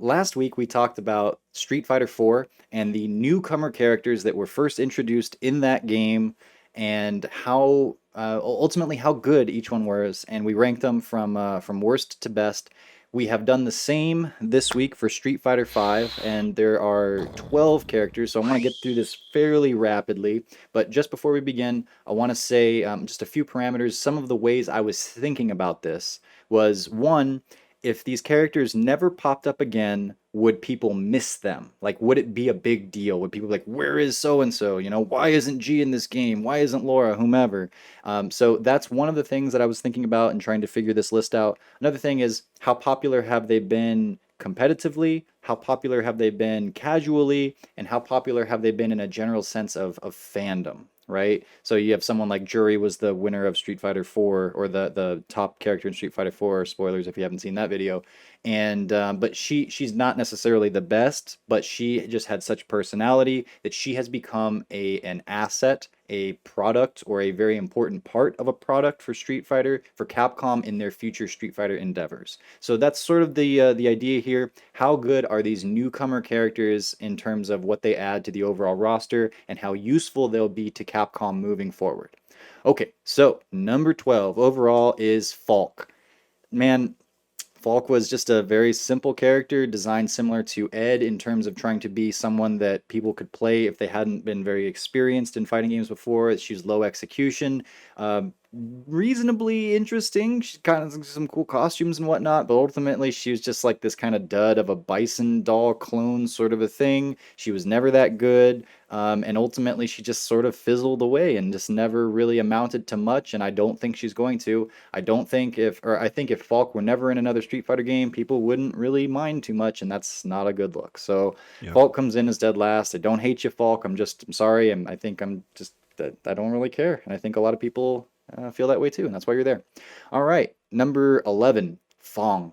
Last week we talked about Street Fighter 4 and the newcomer characters that were first introduced in that game and how ultimately how good each one was, and we ranked them from worst to best. We have done the same this week for Street Fighter 5, and there are 12 characters, so I want to get through this fairly rapidly. But just before we begin, I want to say just a few parameters. Some of the ways I was thinking about this was one, if these characters never popped up again, would people miss them? Like, would it be a big deal? Would people be like, where is so and so? You know, why isn't G in this game? Why isn't Laura? Whomever. So that's one of the things that I was thinking about and trying to figure this list out. Another thing is, how popular have they been competitively? How popular have they been casually? And how popular have they been in a general sense of fandom? Right? So you have someone like Jury was the winner of Street Fighter 4, or the top character in Street Fighter 4. Spoilers if you haven't seen that video. And but she's not necessarily the best, but she just had such personality that she has become an asset, a product, or a very important part of a product for Street Fighter, for Capcom in their future Street Fighter endeavors. So that's sort of the idea here. How good are these newcomer characters in terms of what they add to the overall roster and how useful they'll be to Capcom moving forward? Okay, so number 12 overall is Falk. Man, Falk was just a very simple character, designed similar to Ed in terms of trying to be someone that people could play if they hadn't been very experienced in fighting games before. She's low execution, reasonably interesting. She kind of some cool costumes and whatnot, but ultimately she was just like this kind of dud of a Bison doll clone sort of a thing. She was never that good. And ultimately, she just sort of fizzled away and just never really amounted to much. And I don't think she's going to. I don't think I think if Falk were never in another Street Fighter game, people wouldn't really mind too much, and that's not a good look. So Yeah. Falk comes in as dead last. I don't hate you, Falk. I'm sorry. I think I'm just that I don't really care, and I think a lot of people feel that way too, and that's why you're there. All right, number 11, Fong.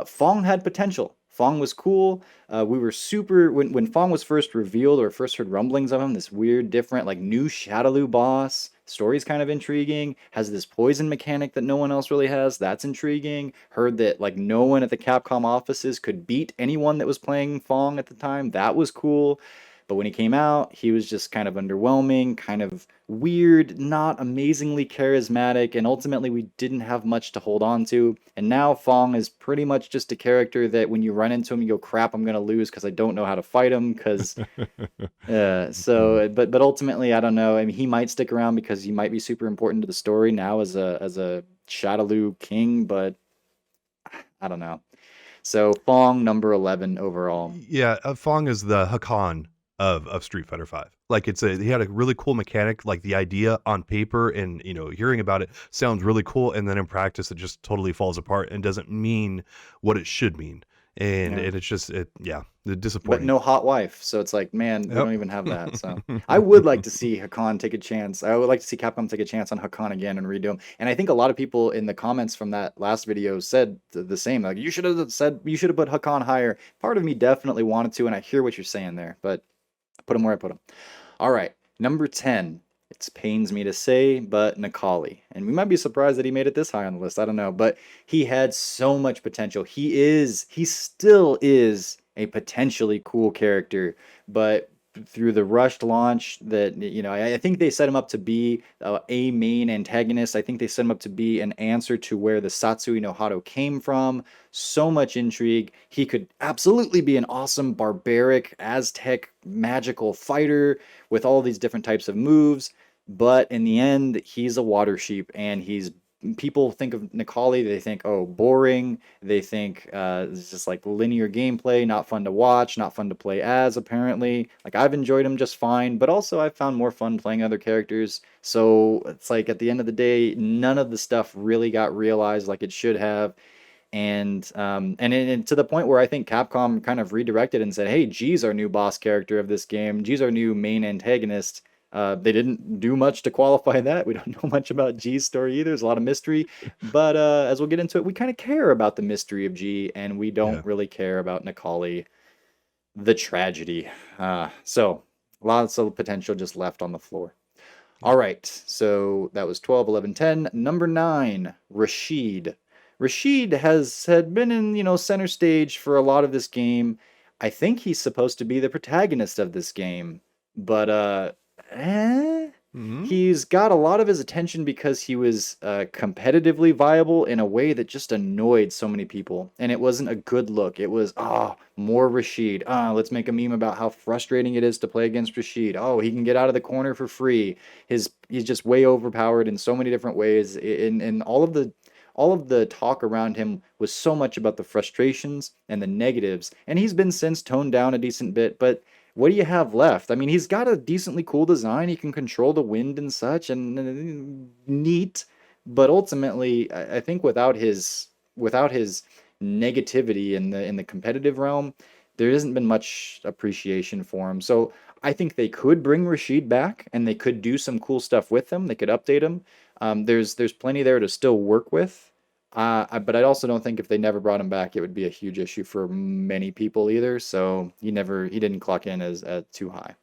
Fong had potential. Fong was cool. We were super when Fong was first revealed or first heard rumblings of him. This weird, different, like new Shadaloo boss. Story's kind of intriguing. Has this poison mechanic that no one else really has. That's intriguing. Heard that like no one at the Capcom offices could beat anyone that was playing Fong at the time. That was cool. But when he came out, he was just kind of underwhelming, kind of weird, not amazingly charismatic, and ultimately we didn't have much to hold on to. And now Fong is pretty much just a character that when you run into him, you go, crap, I'm gonna lose because I don't know how to fight him. Because Mm. but ultimately, I don't know. I mean, he might stick around because he might be super important to the story now as a Shadaloo king, but I don't know. So Fong number 11 overall. Yeah, Fong is the Hakan of Street Fighter 5. Like he had a really cool mechanic, like the idea on paper and hearing about it sounds really cool, and then in practice it just totally falls apart and doesn't mean what it should mean. Yeah. And it's just yeah, But disappointing. no hot wife. So it's like, man, we Yep. don't even have that. So I would like to see Hakan take a chance. I would like to see Capcom take a chance on Hakan again and redo him. And I think a lot of people in the comments from that last video said the same. Like, you should have put Hakan higher. Part of me definitely wanted to, and I hear what you're saying there, but I put him where I put him. All right, number 10. It pains me to say, but Nikali. And we might be surprised that he made it this high on the list. I don't know. But he had so much potential. He still is a potentially cool character. But through the rushed launch that, I think they set him up to be a main antagonist. I think they set him up to be an answer to where the Satsui no Hado came from. So much intrigue. He could absolutely be an awesome barbaric Aztec magical fighter with all these different types of moves. But in the end, he's a water sheep, and he's people think of Nikali, they think, oh, boring. They think it's just like linear gameplay, not fun to watch, not fun to play as, apparently. Like, I've enjoyed him just fine, but also I've found more fun playing other characters. So it's like at the end of the day, none of the stuff really got realized like it should have. And to the point where I think Capcom kind of redirected and said, "Hey, G's our new boss character of this game. G's our new main antagonist." They didn't do much to qualify that. We don't know much about G's story either. There's a lot of mystery, but as we'll get into it, we kind of care about the mystery of G, and we don't Yeah. really care about Nikali, the tragedy. So lots of potential just left on the floor. Yeah. All right, so that was 12, 11, 10. Number 9, Rashid. Rashid had been in, center stage for a lot of this game. I think he's supposed to be the protagonist of this game, but eh, Hmm. he's got a lot of his attention because he was competitively viable in a way that just annoyed so many people, and it wasn't a good look. It was, more Rashid. Let's make a meme about how frustrating it is to play against Rashid. Oh, he can get out of the corner for free. He's just way overpowered in so many different ways. In all of the talk around him was so much about the frustrations and the negatives, and he's been since toned down a decent bit, but what do you have left? I mean, he's got a decently cool design. He can control the wind and such, and neat. But ultimately, I think without his negativity in the competitive realm, there hasn't been much appreciation for him. So I think they could bring Rashid back, and they could do some cool stuff with him. They could update him. There's plenty there to still work with. But I also don't think if they never brought him back, it would be a huge issue for many people either. So he didn't clock in as too high.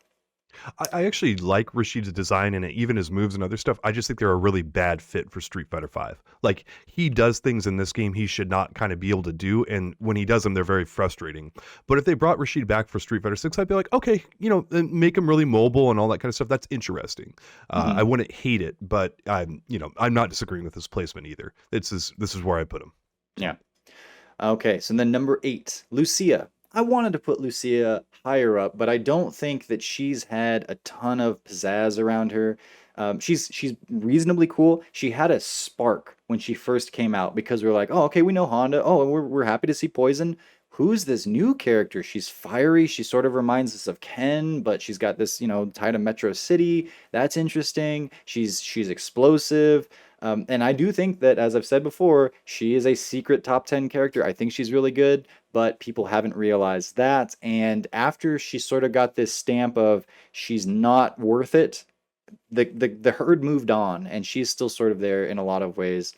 I actually like Rashid's design and even his moves and other stuff. I just think they're a really bad fit for Street Fighter Five. Like he does things in this game he should not kind of be able to do, and when he does them, they're very frustrating. But if they brought Rashid back for Street Fighter Six, I'd be like, okay, make him really mobile and all that kind of stuff. That's interesting. I Hmm. wouldn't hate it, but I'm not disagreeing with his placement either. This is where I put him. Yeah. Okay, so then number 8, Lucia. I wanted to put Lucia higher up, but I don't think that she's had a ton of pizzazz around her. She's reasonably cool. She had a spark when she first came out because we are like, oh, okay, we know Honda. Oh, we're happy to see Poison. Who's this new character? She's fiery. She sort of reminds us of Ken, but she's got this, tie to Metro City. That's interesting. She's explosive. And I do think that, as I've said before, she is a secret top 10 character. I think she's really good, but people haven't realized that. And after she sort of got this stamp of she's not worth it, the herd moved on, and she's still sort of there in a lot of ways.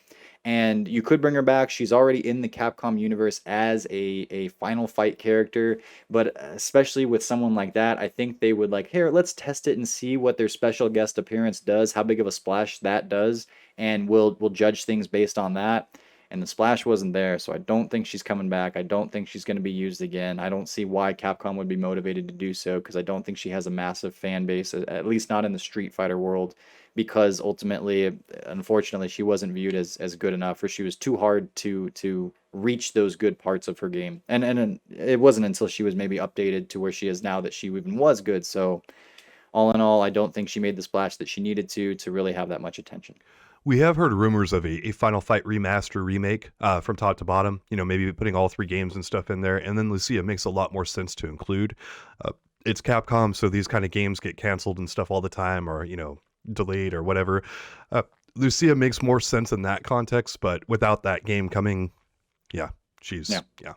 And you could bring her back. She's already in the Capcom universe as a Final Fight character, but especially with someone like that, I think they would like, here, let's test it and see what their special guest appearance does, how big of a splash that does, and we'll judge things based on that. And the splash wasn't there, so I don't think she's coming back. I don't think she's going to be used again. I don't see why Capcom would be motivated to do so because I don't think she has a massive fan base, at least not in the Street Fighter world, because ultimately, unfortunately, she wasn't viewed as good enough, or she was too hard to reach those good parts of her game. And it wasn't until she was maybe updated to where she is now that she even was good. So all in all, I don't think she made the splash that she needed to really have that much attention. We have heard rumors of a Final Fight remaster remake from top to bottom. Maybe putting all three games and stuff in there. And then Lucia makes a lot more sense to include. Uh, it's Capcom, so these kind of games get canceled and stuff all the time, or delayed or whatever. Uh, Lucia makes more sense in that context, but without that game coming, yeah, Yeah. yeah.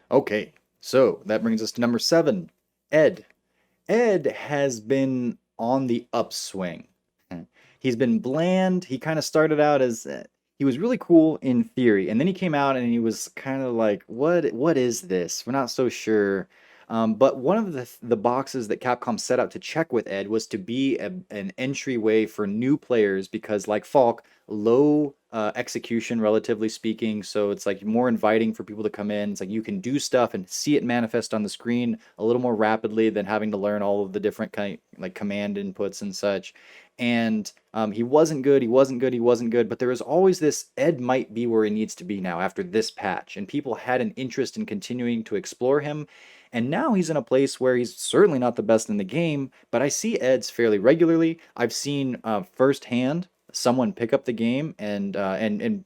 Okay. So that brings us to number 7, Ed. Ed has been on the upswing. He's been bland. He kind of started out as he was really cool in theory, and then he came out and he was kind of like, "What is this? We're not so sure." But one of the boxes that Capcom set out to check with Ed was to be an entryway for new players because, like Falk, low execution, relatively speaking. So it's like more inviting for people to come in. It's like you can do stuff and see it manifest on the screen a little more rapidly than having to learn all of the different kind like command inputs and such. And he wasn't good. He wasn't good. He wasn't good. But there was always this Ed might be where he needs to be now after this patch, and people had an interest in continuing to explore him. And now he's in a place where he's certainly not the best in the game, but I see Eds fairly regularly. I've seen firsthand someone pick up the game and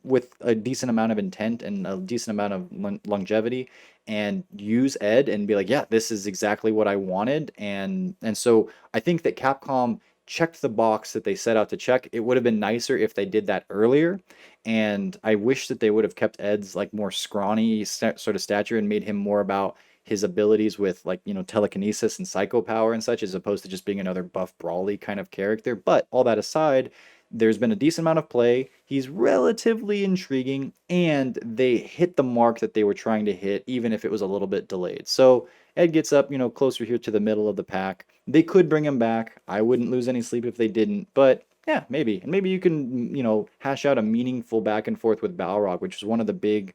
with a decent amount of intent and a decent amount of longevity and use Ed and be like, yeah, this is exactly what I wanted. And so I think that Capcom checked the box that they set out to check. It would have been nicer if they did that earlier. And I wish that they would have kept Ed's like more scrawny sort of stature and made him more about his abilities with like telekinesis and psycho power and such, as opposed to just being another buff brawly kind of character. But all that aside, there's been a decent amount of play. He's relatively intriguing, and they hit the mark that they were trying to hit, even if it was a little bit delayed. So Ed gets up, closer here to the middle of the pack. They could bring him back. I wouldn't lose any sleep if they didn't, but Yeah, maybe. And maybe you can, hash out a meaningful back and forth with Balrog, which is one of the big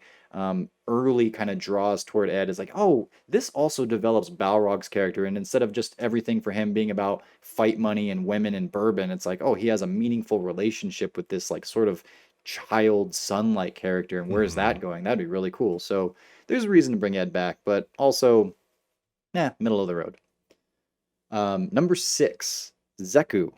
early kind of draws toward Ed is like, oh, this also develops Balrog's character. And instead of just everything for him being about fight money and women and bourbon, it's like, oh, he has a meaningful relationship with this like sort of child son-like character. And where's Hmm. that going? That'd be really cool. So there's a reason to bring Ed back, but also, middle of the road. Number six, Zeku.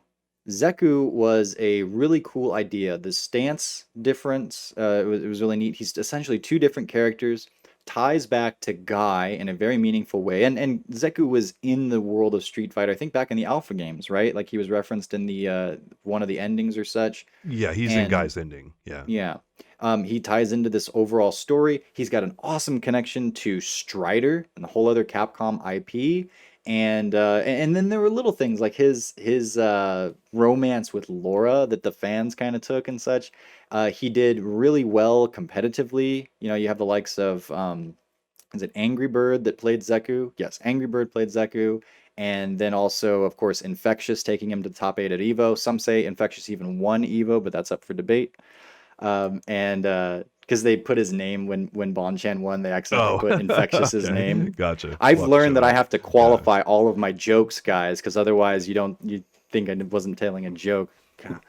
Zeku was a really cool idea. The stance difference, it was really neat. He's essentially two different characters, ties back to Guy in a very meaningful way. And Zeku was in the world of Street Fighter, I think back in the Alpha games, right? Like he was referenced in the one of the endings or such. Yeah, he's in And Guy's ending. Yeah. yeah. He ties into this overall story. He's got an awesome connection to Strider and the whole other Capcom IP. And then there were little things like his romance with Laura that the fans kind of took and such. He did really well competitively. You have the likes of is it Angry Bird that played Zeku? Yes, Angry Bird played Zeku. And then also, of course, Infectious taking him to the top 8 at Evo. Some say Infectious even won Evo, but that's up for debate. And because they put his name when Bonchan won, they accidentally Oh, put Infectious's okay. name. Gotcha. I've We'll have to learned show that I that. have to Yeah. qualify all of my jokes, guys, because otherwise you think I wasn't telling a joke. God,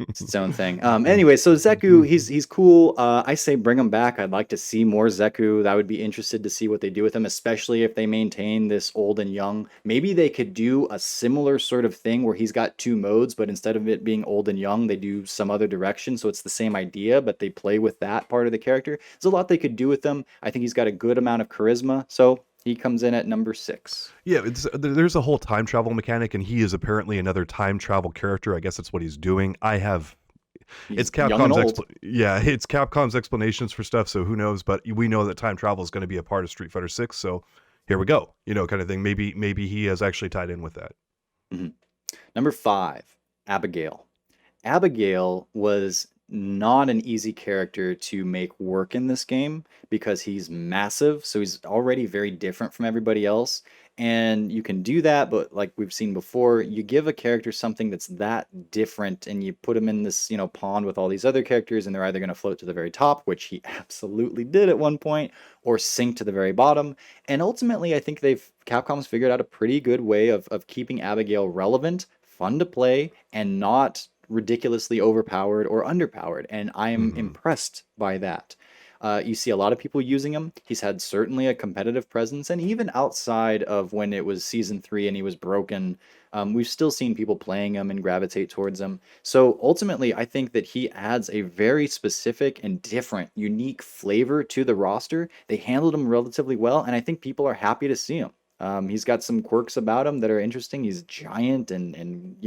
it's its own thing. Anyway, so Zeku, he's cool. I say bring him back. I'd like to see more Zeku. I would be interested to see what they do with him, especially if they maintain this old and young. Maybe they could do a similar sort of thing where he's got two modes, but instead of it being old and young, they do some other direction. So it's the same idea, but they play with that part of the character. There's a lot they could do with him. I think he's got a good amount of charisma. So he comes in at number six. Yeah, there's a whole time travel mechanic, and he is apparently another time travel character. I guess that's what he's doing. It's He's young and Capcom's old. yeah, it's Capcom's explanations for stuff. So who knows? But we know that time travel is going to be a part of Street Fighter 6. So here we go, kind of thing. Maybe he has actually tied in with that. Mhm. Number five, Abigail. Abigail was not an easy character to make work in this game because he's massive, so he's already very different from everybody else. And you can do that, but like we've seen before, you give a character something that's that different and you put him in this, pond with all these other characters, and they're either going to float to the very top, which he absolutely did at one point, or sink to the very bottom. And ultimately, I think Capcom's figured out a pretty good way of keeping Abigail relevant, fun to play, and not ridiculously overpowered or underpowered, and I am Hmm. impressed by that. You see a lot of people using him. He's had certainly a competitive presence, and even outside of when it was season three and he was broken, we've still seen people playing him and gravitate towards him. So ultimately, I think that he adds a very specific and different, unique flavor to the roster. They handled him relatively well, and I think people are happy to see him. He's got some quirks about him that are interesting. He's giant and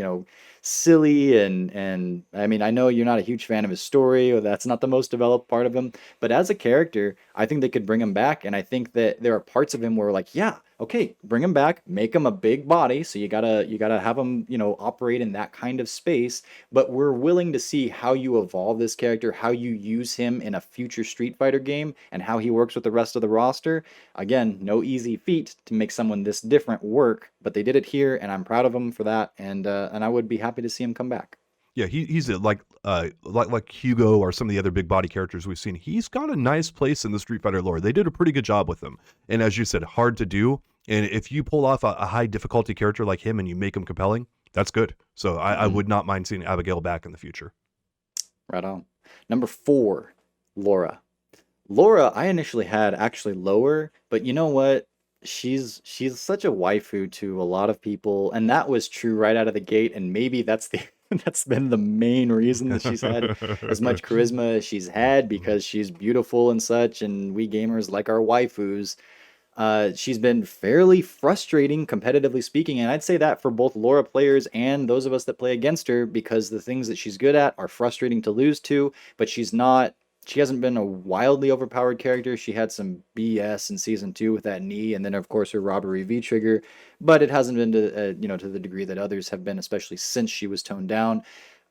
silly and I mean I know you're not a huge fan of his story or that's not the most developed part of him, but as a character, I think they could bring him back, and I think that there are parts of him where like, yeah, okay, bring him back, make him a big body, so you gotta have him, operate in that kind of space, but we're willing to see how you evolve this character, how you use him in a future Street Fighter game, and how he works with the rest of the roster. Again, no easy feat to make someone this different work, but they did it here, and I'm proud of them for that, and I would be happy to see him come back. Yeah, he's like Hugo or some of the other big body characters we've seen. He's got a nice place in the Street Fighter lore. They did a pretty good job with him, and as you said, hard to do. And if you pull off a high difficulty character like him and you make him compelling, that's good. So I Mhm. would not mind seeing Abigail back in the future. Right on. Number four, Laura. Laura, I initially had actually lower, but you know what? She's such a waifu to a lot of people, and that was true right out of the gate. And maybe that's the that's been the main reason that she's had as much charisma as she's had because she's beautiful and such, and we gamers like our waifus. She's been fairly frustrating, competitively speaking, and I'd say that for both Laura players and those of us that play against her because the things that she's good at are frustrating to lose to, but she hasn't been a wildly overpowered character. She had some BS in season two with that knee, and then of course her robbery V trigger, but it hasn't been to the degree that others have been, especially since she was toned down.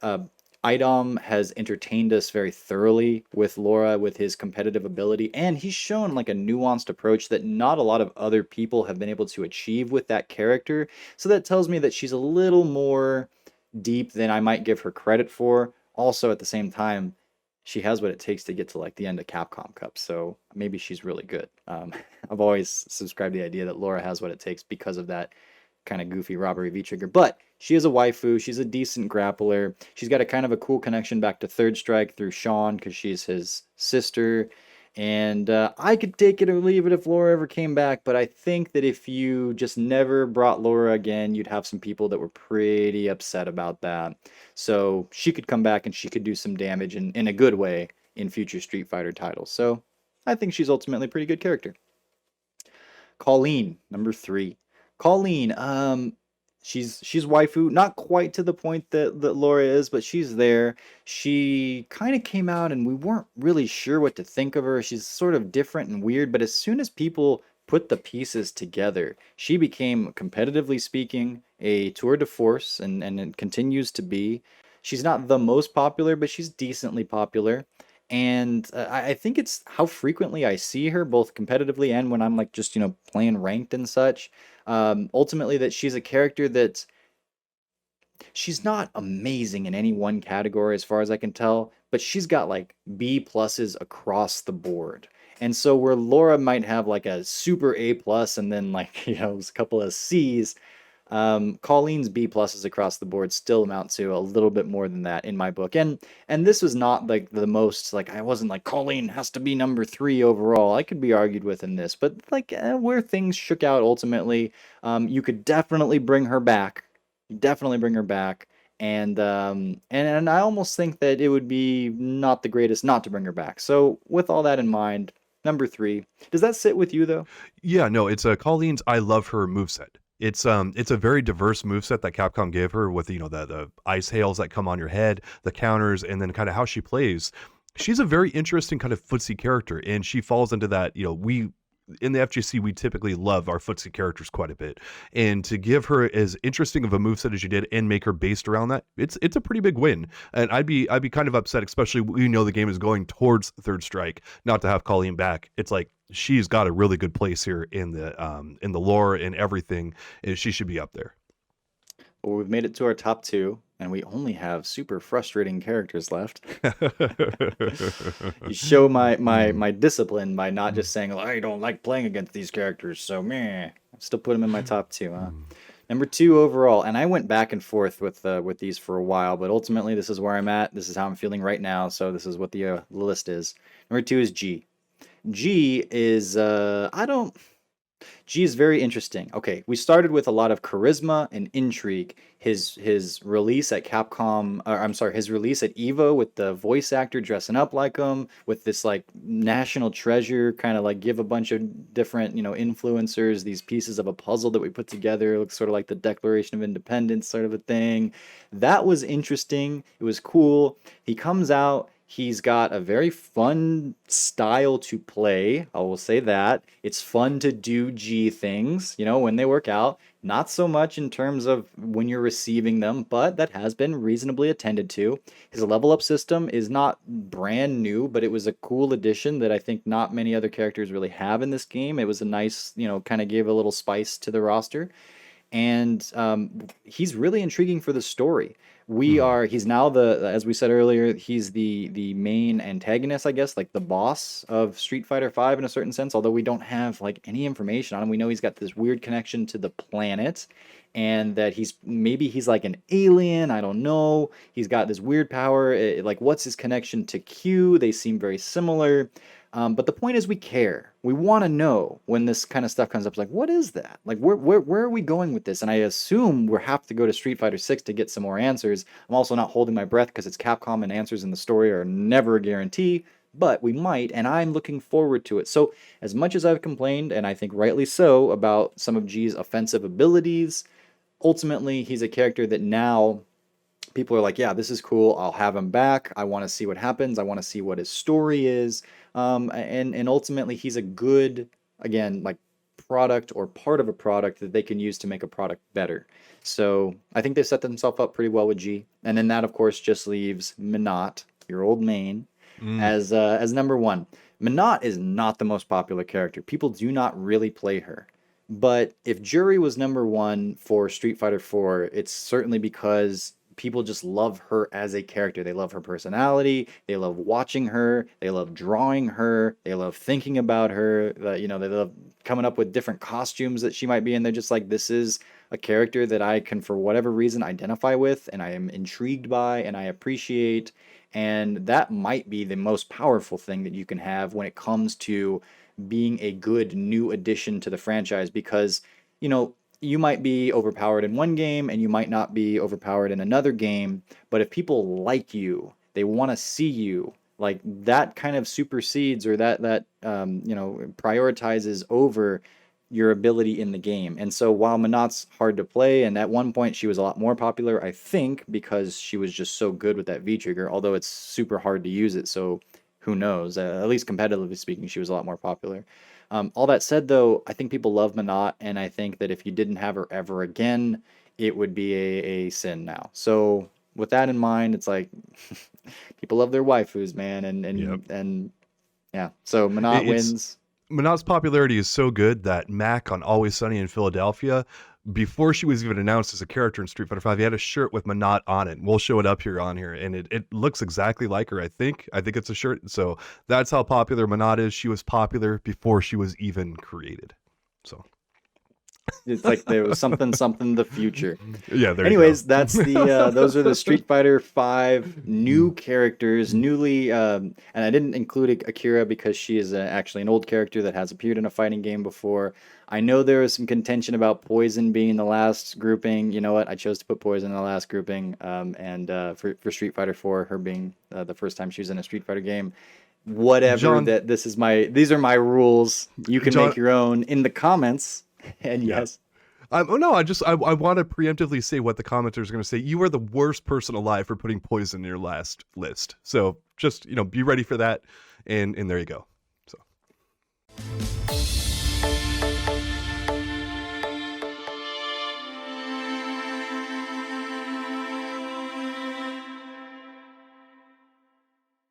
Uh, Idom has entertained us very thoroughly with Laura, with his competitive ability, and he's shown like a nuanced approach that not a lot of other people have been able to achieve with that character. So that tells me that she's a little more, deep than I might give her credit for. Also, at the same time, she has what it takes to get to like the end of Capcom Cup, so maybe she's really good. I've always subscribed to the idea that Laura has what it takes because of that kind of goofy robbery V trigger. But she is a waifu. She's a decent grappler. She's got a kind of a cool connection back to Third Strike through Sean because she's his sister. And I could take it or leave it if Laura ever came back, but I think that if you just never brought Laura again, you'd have some people that were pretty upset about that. So she could come back and she could do some damage in a good way in future Street Fighter titles. So I think she's ultimately a pretty good character. Colleen, number three. Colleen, she's waifu, not quite to the point that Laura is, but she's there. She kind of came out and we weren't really sure what to think of her. She's sort of different and weird, but as soon as people put the pieces together, she became, competitively speaking, a tour de force and it continues to be. She's not the most popular, but she's decently popular. And I think it's how frequently I see her, both competitively and when I'm like just, playing ranked and such. Ultimately, that she's a character that she's not amazing in any one category as far as I can tell, but she's got like B pluses across the board. And so where Laura might have like a super A plus and then like, a couple of C's, Colleen's B pluses across the board still amount to a little bit more than that in my book. And this was not like the most like I wasn't like Colleen has to be number three overall. I could be argued with in this, but like where things shook out ultimately, you could definitely bring her back. Definitely bring her back. And I almost think that it would be not the greatest not to bring her back. So with all that in mind, number three. Does that sit with you though? Yeah, no, it's Colleen's. I love her moveset. It's a very diverse moveset that Capcom gave her with the ice hails that come on your head, the counters, and then kind of how she plays. She's a very interesting kind of footsie character, and she falls into that. We in the FGC we typically love our footsie characters quite a bit, and to give her as interesting of a moveset as you did and make her based around that, it's a pretty big win. And I'd be kind of upset, especially we know the game is going towards Third Strike, not to have Colleen back. It's like she's got a really good place here in the lore and everything, and she should be up there. Well, we've made it to our top two, and we only have super frustrating characters left. You show my discipline by not just saying, "Well, I don't like playing against these characters, so meh." I still put them in my top two, huh? Number two overall, and I went back and forth with these for a while, but ultimately this is where I'm at. This is how I'm feeling right now, so this is what the list is. Number two is G. G is I don't G is very interesting. Okay, we started with a lot of charisma and intrigue. His release at Capcom, or I'm sorry, his release at Evo with the voice actor dressing up like him, with this like national treasure, kind of like give a bunch of different, influencers these pieces of a puzzle that we put together. It looks sort of like the Declaration of Independence sort of a thing. That was interesting. It was cool. He comes out. He's got a very fun style to play. I will say that. It's fun to do G things, when they work out. Not so much in terms of when you're receiving them, but that has been reasonably attended to. His level up system is not brand new, but it was a cool addition that I think not many other characters really have in this game. It was a nice, kind of gave a little spice to the roster, and he's really intriguing for the story. Mhm. He's now as we said earlier, he's the main antagonist, I guess, like the boss of Street Fighter 5 in a certain sense, although we don't have like any information on him. We know he's got this weird connection to the planet, and that he's like an alien, I don't know. He's got this weird power, like what's his connection to Q? They seem very similar. But the point is, we care. We want to know when this kind of stuff comes up. It's like, what is that? Like, where are we going with this? And I assume we'll have to go to Street Fighter 6 to get some more answers. I'm also not holding my breath because it's Capcom and answers in the story are never a guarantee, but we might, and I'm looking forward to it. So, as much as I've complained, and I think rightly so, about some of G's offensive abilities, ultimately, he's a character that now people are like, yeah, this is cool. I'll have him back. I want to see what happens. I want to see what his story is. And ultimately, he's a good, again, like product or part of a product that they can use to make a product better. So I think they set themselves up pretty well with G. And then that, of course, just leaves Minot, your old main, Mm. as number one. Minot is not the most popular character. People do not really play her. But if Jury was number one for Street Fighter 4, it's certainly because people just love her as a character. They love her personality. They love watching her. They love drawing her. They love thinking about her. You know, they love coming up with different costumes that she might be in. They're just like, this is a character that I can, for whatever reason, identify with, and I am intrigued by, and I appreciate. And that might be the most powerful thing that you can have when it comes to being a good new addition to the franchise, because, you know, you might be overpowered in one game and you might not be overpowered in another game, but if people like you, they want to see you, like that kind of supersedes, or that you know, prioritizes over your ability in the game. And so while Manat's hard to play, and at one point she was a lot more popular, I think, because she was just so good with that V trigger, although it's super hard to use it, so who knows? At least competitively speaking, she was a lot more popular. All that said, though, I think people love Manat, and I think that if you didn't have her ever again, it would be a sin now. So with that in mind, it's like people love their waifus, man, and Yep. yeah. So Manat It's wins. Manat's popularity is so good that Mac on Always Sunny in Philadelphia, before she was even announced as a character in Street Fighter V, he had a shirt with Manat on it. We'll show it up here on here, and it looks exactly like her. I think it's a shirt. So that's how popular Manat is. She was popular before she was even created. So It's like there was something the future. yeah, there Anyways, you go. that's the those are the Street Fighter 5 new characters, newly and I didn't include Akira because she is actually an old character that has appeared in a fighting game before. I know there was some contention about Poison being the last grouping. You know what? I chose to put Poison in the last grouping, and for Street Fighter 4, her being the first time she was in a Street Fighter game. Whatever. John, That these are my rules. You can John, make your own in the comments. And yeah. yes. Oh no, I want to preemptively say what the commenters are going to say. You are the worst person alive for putting Poison in your last list. So just, you know, be ready for that, and there you go. So.